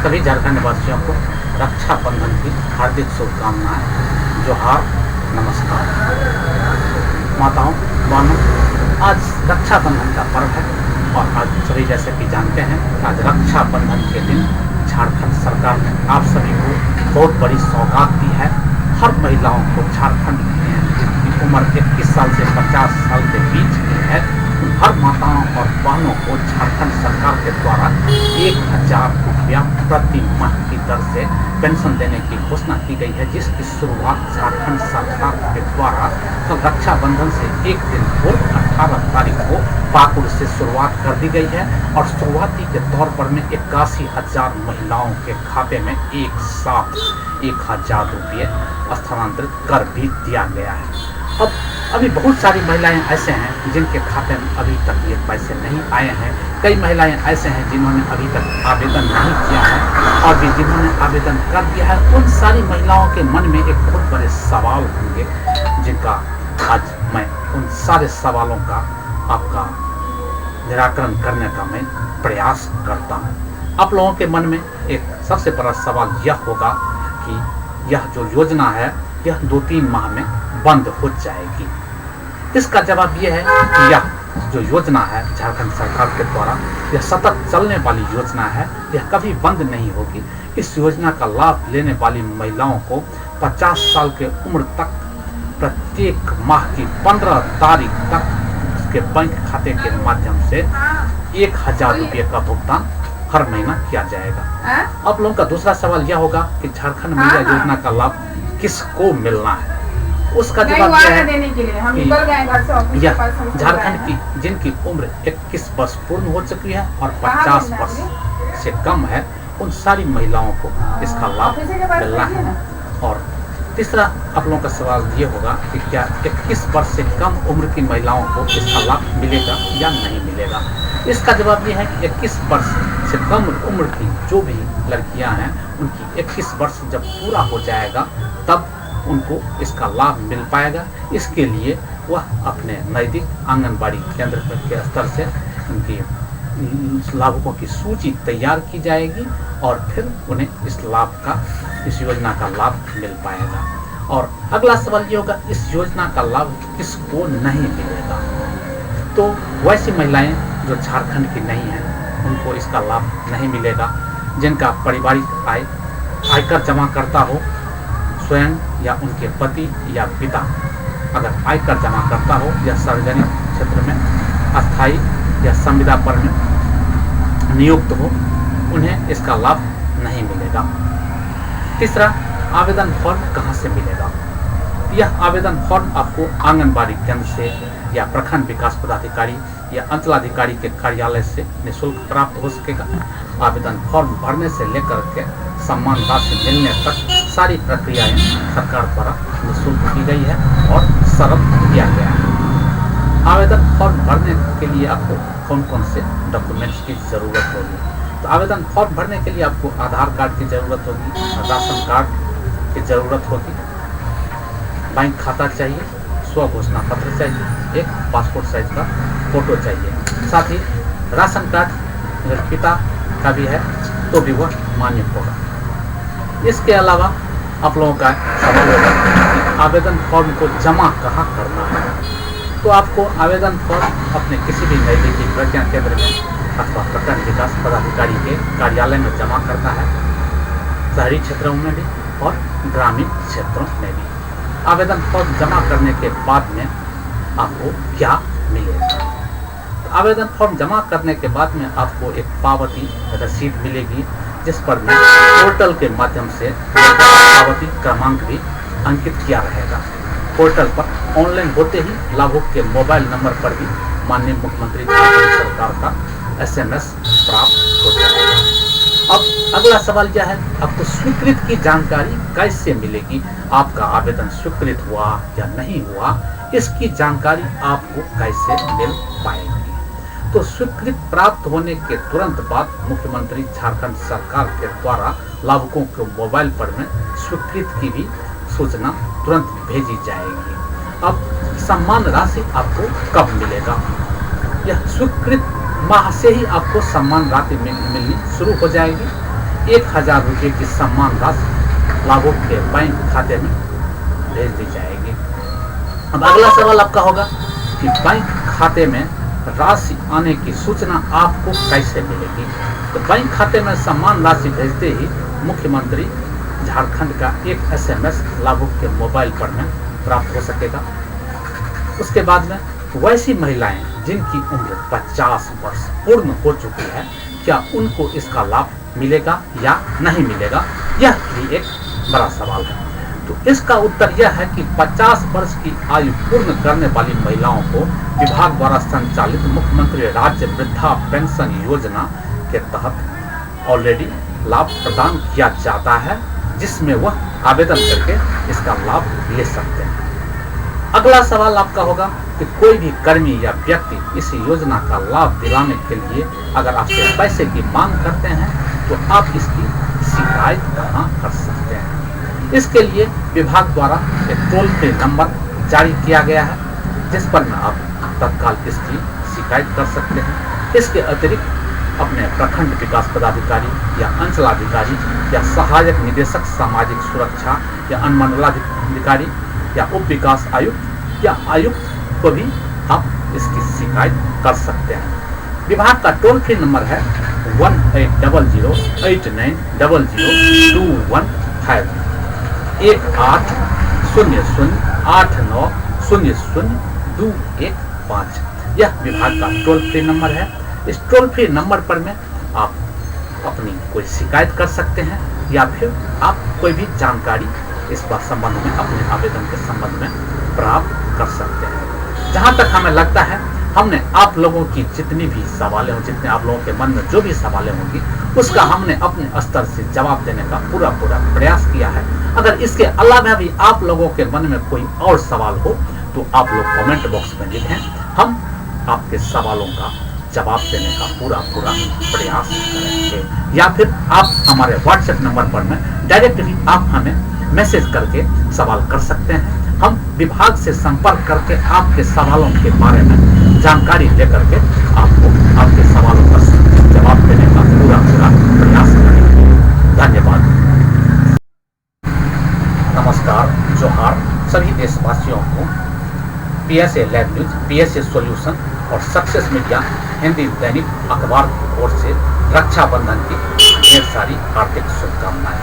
सभी झारखंड वासियों को रक्षाबंधन की हार्दिक शुभकामनाएं। जोहार, नमस्कार। माताओं, बहनों, आज रक्षाबंधन का पर्व है और आज सभी जैसे कि जानते हैं आज रक्षाबंधन के दिन झारखंड सरकार ने आप सभी को बहुत बड़ी सौगात दी है। हर महिलाओं को झारखंड में जिनकी उम्र 21 साल से 50 साल के बीच की है, उन हर माताओं और बहनों को झारखंड सरकार के द्वारा 1000 रुपया प्रति माह की दर से पेंशन देने की घोषणा की गई है, जिसकी शुरुआत झारखंड सरकार के द्वारा रक्षाबंधन से एक दिन पूर्व 18 तारीख को पाकुड़ से शुरुआत कर दी गई है और शुरुआती के तौर पर में 81,000 महिलाओं के खाते में एक साथ 1000 रुपये स्थानांतरित कर भी दिया गया है। अभी बहुत सारी महिलाएं ऐसे हैं जिनके खाते में अभी तक ये पैसे नहीं आए हैं। कई महिलाएं ऐसे हैं जिन्होंने अभी तक आवेदन नहीं किया है और भी जिन्होंने आवेदन कर दिया है। उन सारी महिलाओं के मन में एक बहुत बड़े सवाल होंगे, जिनका आज मैं उन सारे सवालों का आपका निराकरण करने का मैं प्रयास करता हूँ। आप लोगों के मन में एक सबसे बड़ा सवाल यह होगा कि यह जो योजना है यह 2-3 माह में बंद हो जाएगी। इसका जवाब यह है कि यह जो योजना है झारखंड सरकार के द्वारा यह सतत चलने वाली योजना है, यह कभी बंद नहीं होगी। इस योजना का लाभ लेने वाली महिलाओं को 50 साल के उम्र तक प्रत्येक माह की 15 तारीख तक उसके बैंक खाते के माध्यम से 1000 रुपये का भुगतान हर महीना किया जाएगा। आप लोगों का दूसरा सवाल यह होगा कि झारखंड महिला योजना का लाभ किसको मिलना है। उसका जवाब यह है कि यह झारखंड की जिनकी उम्र 21 वर्ष पूर्ण हो चुकी है और 50 वर्ष से कम है, उन सारी महिलाओं को इसका लाभ मिलना है। और तीसरा आप लोगों का सवाल ये होगा कि क्या 21 वर्ष से कम उम्र की महिलाओं को इसका लाभ मिलेगा या नहीं मिलेगा। इसका जवाब यह है कि 21 वर्ष से कम उम्र की जो भी लड़कियां हैं उनकी 21 वर्ष जब पूरा हो जाएगा तब उनको इसका लाभ मिल पाएगा। इसके लिए वह अपने नज़दीक आंगनबाड़ी केंद्र के स्तर से उनकी लाभुकों की सूची तैयार की जाएगी और फिर उन्हें इस योजना का लाभ मिल पाएगा। और अगला सवाल ये होगा, इस योजना का लाभ किसको नहीं मिलेगा। तो वैसी महिलाएं जो झारखंड की नहीं हैं उनको इसका लाभ नहीं मिलेगा। जिनका पारिवारिक आयकर जमा करता हो, स्वयं या उनके पति या पिता अगर आयकर जमा करता हो या सार्वजनिक क्षेत्र में अस्थायी या संविदा पर में नियुक्त हो, उन्हें इसका लाभ नहीं मिलेगा। तीसरा, आवेदन फॉर्म कहाँ से मिलेगा। यह आवेदन फॉर्म आपको आंगनबाड़ी केंद्र से या प्रखंड विकास पदाधिकारी या अंचलाधिकारी के कार्यालय से निःशुल्क प्राप्त हो सकेगा। आवेदन फॉर्म भरने से लेकर के सम्मान राशि मिलने तक सारी प्रक्रियाएं सरकार द्वारा निःशुल्क की गई है और सरल किया गया है। आवेदन फॉर्म भरने के लिए आपको कौन कौन से डॉक्यूमेंट्स की ज़रूरत होगी। तो आवेदन फॉर्म भरने के लिए आपको आधार कार्ड की ज़रूरत होगी, राशन कार्ड की ज़रूरत होगी, बैंक खाता चाहिए, स्व घोषणा पत्र चाहिए, एक पासपोर्ट साइज का फोटो चाहिए। साथ ही राशन कार्ड अगर पिता का भी है तो भी वह मान्य होगा। इसके अलावा आप लोगों का सवाल होगा कि आवेदन फॉर्म को जमा कहाँ करना है। तो आपको आवेदन फॉर्म अपने किसी भी नज़दीकी प्रज्ञा केंद्र में अथवा प्रखंड विकास पदाधिकारी के कार्यालय में जमा करना है, शहरी क्षेत्रों में भी और ग्रामीण क्षेत्रों में भी। आवेदन फॉर्म जमा करने के बाद में आपको क्या मिलेगा। तो आवेदन फॉर्म जमा करने के बाद में आपको एक पावती रसीद मिलेगी, जिस पर में पोर्टल के माध्यम से पावती क्रमांक भी अंकित किया रहेगा। पोर्टल पर ऑनलाइन होते ही लाभुक के मोबाइल नंबर पर भी माननीय मुख्यमंत्री झारखंड सरकार का SMS प्राप्त हो जाएगा। अब अगला सवाल क्या है, आपको स्वीकृत की जानकारी कैसे मिलेगी। आपका आवेदन स्वीकृत हुआ या नहीं हुआ, इसकी जानकारी आपको कैसे मिल पाएगी। तो स्वीकृत प्राप्त होने के तुरंत बाद मुख्यमंत्री झारखंड सरकार के द्वारा लाभुकों के मोबाइल पर में स्वीकृत की भी सूचना तुरंत भेजी जाएगी। अब सम्मान राशि आपको कब मिलेगा। यह स्वीकृत माह से ही आपको सम्मान राशि मिलनी शुरू हो जाएगी। 1000 रुपये की सम्मान राशि लाभुक के बैंक खाते में भेज दी जाएगी। अब अगला सवाल आपका होगा कि बैंक खाते में राशि आने की सूचना आपको कैसे मिलेगी। तो बैंक खाते में सम्मान राशि भेजते ही मुख्यमंत्री झारखंड का एक SMS लाभुक के मोबाइल पर में प्राप्त हो सकेगा। उसके बाद में वैसी महिलाएं जिनकी उम्र 50 वर्ष पूर्ण हो चुकी है, क्या उनको इसका लाभ मिलेगा या नहीं मिलेगा, यह भी एक बड़ा सवाल है। तो इसका उत्तर यह है कि 50 वर्ष की आयु पूर्ण करने वाली महिलाओं को विभाग द्वारा संचालित मुख्यमंत्री राज्य वृद्धा पेंशन योजना के तहत ऑलरेडी लाभ प्रदान किया जाता है, जिसमें वह आवेदन करके इसका लाभ ले सकते हैं। अगला सवाल आपका होगा कि कोई भी कर्मी या व्यक्ति इस योजना का लाभ दिलाने के लिए अगर आपसे पैसे की मांग करते हैं तो आप इसकी शिकायत कहाँ कर सकते हैं। इसके लिए विभाग द्वारा एक टोल फ्री नंबर जारी किया गया है, जिस पर में आप तत्काल इसकी शिकायत कर सकते हैं। इसके अतिरिक्त अपने प्रखंड विकास पदाधिकारी या अंचलाधिकारी या सहायक निदेशक सामाजिक सुरक्षा या अनुमंडलाधिकारी या उप विकास आयुक्त या आयुक्त को भी आप इसकी शिकायत कर सकते हैं। विभाग का टोल फ्री नंबर है 1800890089000215। यह विभाग का टोल फ्री नंबर है। इस टोल फ्री नंबर पर में आप अपनी कोई शिकायत कर सकते हैं या फिर आप कोई भी जानकारी इस बात संबंध में अपने आवेदन के संबंध में प्राप्त कर सकते हैं। जहां तक हमें लगता है हमने आप लोगों की जितनी भी सवालें हों, जितने आप लोगों के मन में जो भी सवालें होंगी, उसका हमने अपने स्तर से जवाब देने का पूरा प्रयास किया है। अगर इसके अलावा भी आप लोगों के मन में कोई और सवाल हो तो आप लोग कमेंट बॉक्स में लिखें, हम आपके सवालों का जवाब देने का पूरा प्रयास करेंगे। या फिर आप हमारे WhatsApp नंबर पर में डायरेक्टली आप हमें मैसेज करके सवाल कर सकते हैं। हम विभाग से संपर्क करके आपके सवालों के बारे में जानकारी लेकर के आपको आपके सवालों का जवाब देने का पूरा प्रयास करेंगे। धन्यवाद, नमस्कार, जोहार सभी देशवासियों को। PSA lab news, PSA solution और सक्सेस मीडिया हिंदी दैनिक अखबार की ओर से रक्षाबंधन की ढेर सारी हार्दिक शुभकामनाएं।